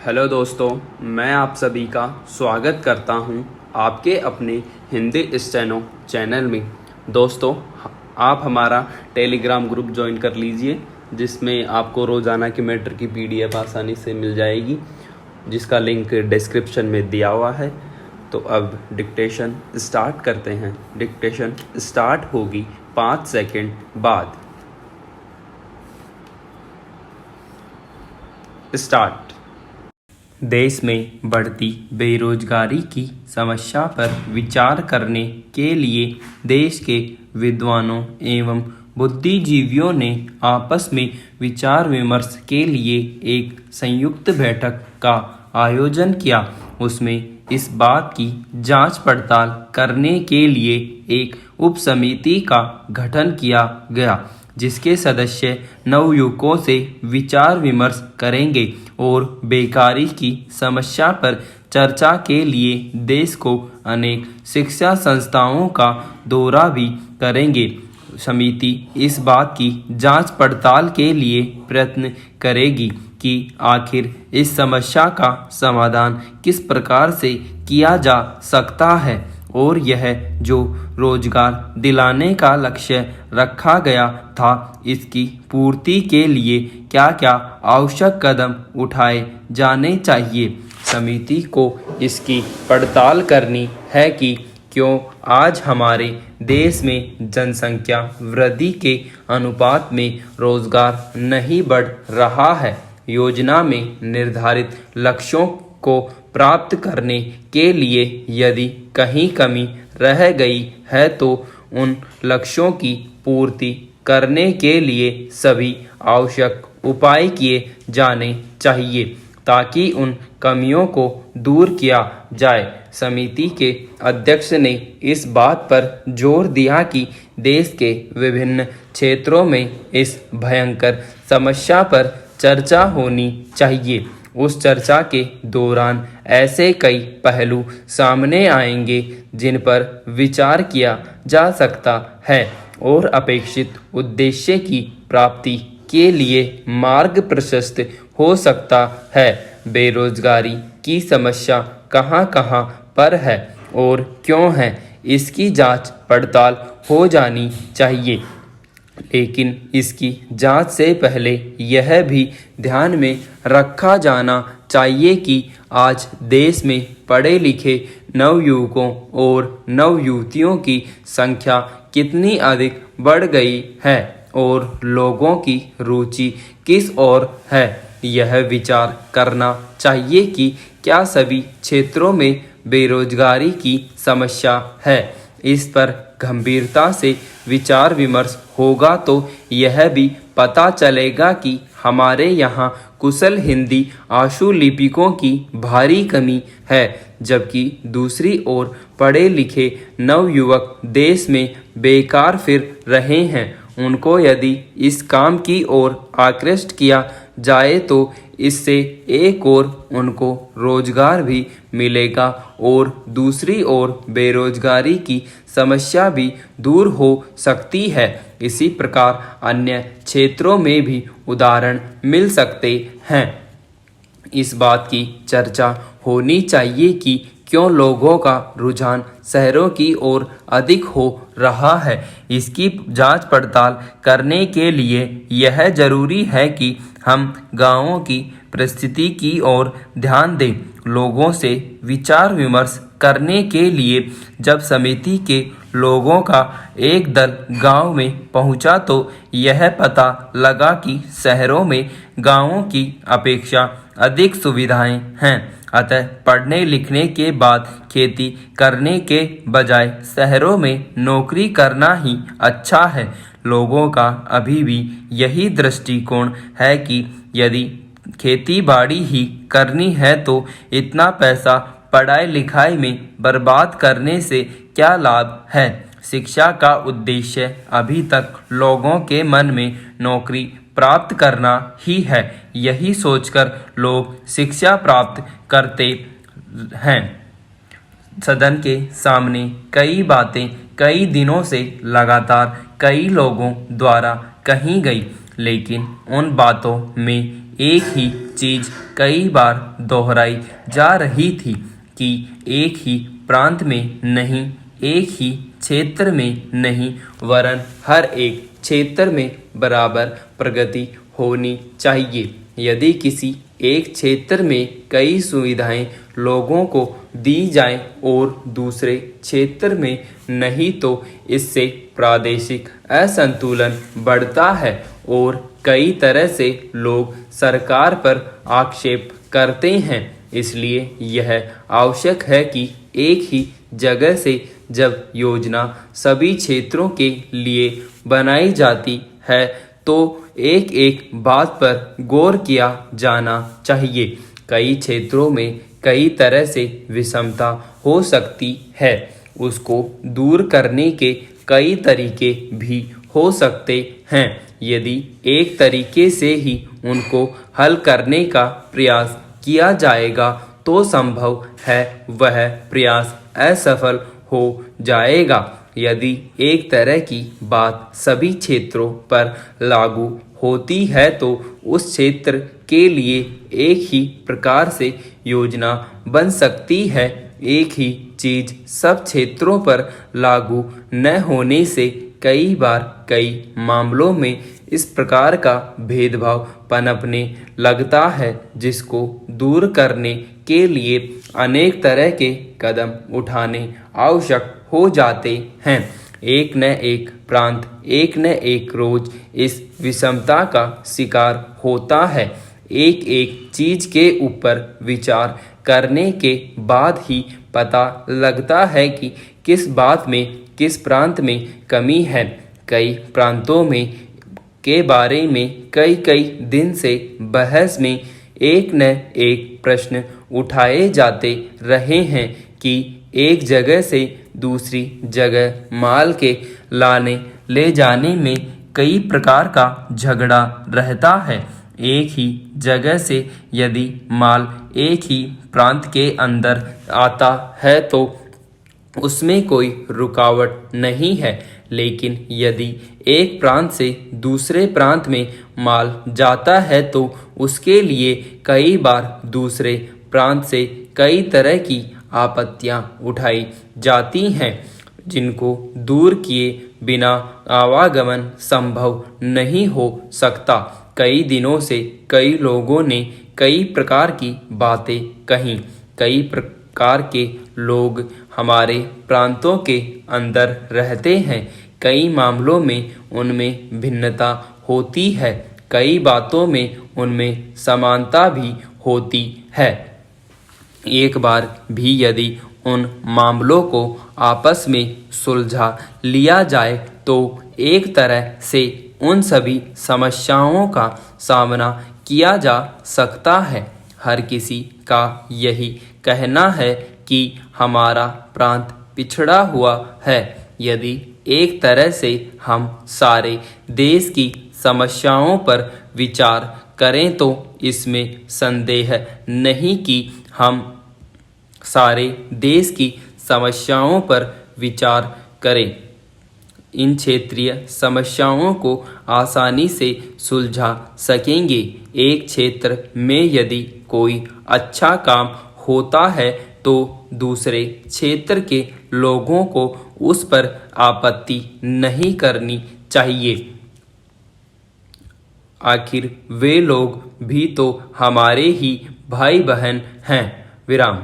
Hello दोस्तों, मैं आप सभी का स्वागत करता हूं आपके अपने हिंदी स्टेनो चैनल में। दोस्तों, आप हमारा टेलीग्राम ग्रुप ज्वाइन कर लीजिए, जिसमें आपको रोज़ाना की मैटर की पीडीएफ आसानी से मिल जाएगी, जिसका लिंक डिस्क्रिप्शन में दिया हुआ है। तो अब डिक्टेशन स्टार्ट करते हैं। डिक्टेशन स्टार्ट होगी 5 सेकंड बाद। स्टार्ट। देश में बढ़ती बेरोजगारी की समस्या पर विचार करने के लिए देश के विद्वानों एवं बुद्धिजीवियों ने आपस में विचार विमर्श के लिए एक संयुक्त बैठक का आयोजन किया। उसमें इस बात की जांच पड़ताल करने के लिए एक उपसमिति का गठन किया गया, जिसके सदस्य नवयुवकों से विचार विमर्श करेंगे और बेकारी की समस्या पर चर्चा के लिए देश को अनेक शिक्षा संस्थाओं का दौरा भी करेंगे। समिति इस बात की जांच पड़ताल के लिए प्रयत्न करेगी कि आखिर इस समस्या का समाधान किस प्रकार से किया जा सकता है और यह जो रोजगार दिलाने का लक्ष्य रखा गया था, इसकी पूर्ति के लिए क्या क्या आवश्यक कदम उठाए जाने चाहिए। समिति को इसकी पड़ताल करनी है कि क्यों आज हमारे देश में जनसंख्या वृद्धि के अनुपात में रोजगार नहीं बढ़ रहा है। योजना में निर्धारित लक्ष्यों को प्राप्त करने के लिए यदि कहीं कमी रह गई है तो उन लक्ष्यों की पूर्ति करने के लिए सभी आवश्यक उपाय किए जाने चाहिए ताकि उन कमियों को दूर किया जाए। समिति के अध्यक्ष ने इस बात पर जोर दिया कि देश के विभिन्न क्षेत्रों में इस भयंकर समस्या पर चर्चा होनी चाहिए। उस चर्चा के दौरान ऐसे कई पहलू सामने आएंगे जिन पर विचार किया जा सकता है और अपेक्षित उद्देश्य की प्राप्ति के लिए मार्ग प्रशस्त हो सकता है। बेरोजगारी की समस्या कहां कहां पर है और क्यों है, इसकी जांच पड़ताल हो जानी चाहिए। लेकिन इसकी जांच से पहले यह भी ध्यान में रखा जाना चाहिए कि आज देश में पढ़े लिखे नवयुवकों और नवयुवतियों की संख्या कितनी अधिक बढ़ गई है और लोगों की रुचि किस ओर है। यह विचार करना चाहिए कि क्या सभी क्षेत्रों में बेरोजगारी की समस्या है। इस पर गंभीरता से विचार विमर्श होगा तो यह भी पता चलेगा कि हमारे यहाँ कुशल हिंदी आशुलिपिकों की भारी कमी है, जबकि दूसरी ओर पढ़े लिखे नवयुवक देश में बेकार फिर रहे हैं। उनको यदि इस काम की ओर आकृष्ट किया जाए तो इससे एक ओर उनको रोजगार भी मिलेगा और दूसरी ओर बेरोजगारी की समस्या भी दूर हो सकती है। इसी प्रकार अन्य क्षेत्रों में भी उदाहरण मिल सकते हैं। इस बात की चर्चा होनी चाहिए कि क्यों लोगों का रुझान शहरों की ओर अधिक हो रहा है। इसकी जांच पड़ताल करने के लिए यह जरूरी है कि हम गांवों की परिस्थिति की ओर ध्यान दें। लोगों से विचार विमर्श करने के लिए जब समिति के लोगों का एक दल गांव में पहुंचा तो यह पता लगा कि शहरों में गांवों की अपेक्षा अधिक सुविधाएं हैं। अतः पढ़ने लिखने के बाद खेती करने के बजाय शहरों में नौकरी करना ही अच्छा है। लोगों का अभी भी यही दृष्टिकोण है कि यदि खेती बाड़ी ही करनी है तो इतना पैसा पढ़ाई लिखाई में बर्बाद करने से क्या लाभ है। शिक्षा का उद्देश्य अभी तक लोगों के मन में नौकरी प्राप्त करना ही है। यही सोचकर लोग शिक्षा प्राप्त करते हैं। सदन के सामने कई बातें कई दिनों से लगातार कई लोगों द्वारा कही गई, लेकिन उन बातों में एक ही चीज कई बार दोहराई जा रही थी कि एक ही प्रांत में नहीं, एक ही क्षेत्र में नहीं, वरन हर एक क्षेत्र में बराबर प्रगति होनी चाहिए। यदि किसी एक क्षेत्र में कई सुविधाएं लोगों को दी जाएं और दूसरे क्षेत्र में नहीं, तो इससे प्रादेशिक असंतुलन बढ़ता है और कई तरह से लोग सरकार पर आक्षेप करते हैं। इसलिए यह आवश्यक है कि एक ही जगह से जब योजना सभी क्षेत्रों के लिए बनाई जाती है तो एक एक बात पर गौर किया जाना चाहिए। कई क्षेत्रों में कई तरह से विषमता हो सकती है, उसको दूर करने के कई तरीके भी हो सकते हैं। यदि एक तरीके से ही उनको हल करने का प्रयास किया जाएगा तो संभव है वह प्रयास असफल हो जाएगा। यदि एक तरह की बात सभी क्षेत्रों पर लागू होती है तो उस क्षेत्र के लिए एक ही प्रकार से योजना बन सकती है। एक ही चीज सब क्षेत्रों पर लागू न होने से कई बार कई मामलों में इस प्रकार का भेदभाव पनपने लगता है, जिसको दूर करने के लिए अनेक तरह के कदम उठाने आवश्यक हो जाते हैं। एक न एक प्रांत एक न एक रोज इस विषमता का शिकार होता है। एक एक चीज के ऊपर विचार करने के बाद ही पता लगता है कि किस बात में किस प्रांत में कमी है। कई प्रांतों में के बारे में कई कई दिन से बहस में एक न एक प्रश्न उठाए जाते रहे हैं कि एक जगह से दूसरी जगह माल के लाने ले जाने में कई प्रकार का झगड़ा रहता है। एक ही जगह से यदि माल एक ही प्रांत के अंदर आता है तो उसमें कोई रुकावट नहीं है, लेकिन यदि एक प्रांत से दूसरे प्रांत में माल जाता है तो उसके लिए कई बार दूसरे प्रांत से कई तरह की आपत्तियां उठाई जाती हैं, जिनको दूर किए बिना आवागमन संभव नहीं हो सकता। कई दिनों से कई लोगों ने कई प्रकार की बातें कहीं। कई प्रकार के लोग हमारे प्रांतों के अंदर रहते हैं। कई मामलों में उनमें भिन्नता होती है, कई बातों में उनमें समानता भी होती है। एक बार भी यदि उन मामलों को आपस में सुलझा लिया जाए तो एक तरह से उन सभी समस्याओं का सामना किया जा सकता है। हर किसी का यही कहना है कि हमारा प्रांत पिछड़ा हुआ है। यदि एक तरह से हम सारे देश की समस्याओं पर विचार करें तो इसमें संदेह नहीं कि हम सारे देश की समस्याओं पर विचार करें। इन क्षेत्रीय समस्याओं को आसानी से सुलझा सकेंगे। एक क्षेत्र में यदि कोई अच्छा काम होता है तो दूसरे क्षेत्र के लोगों को उस पर आपत्ति नहीं करनी चाहिए। आखिर वे लोग भी तो हमारे ही भाई बहन हैं। विराम।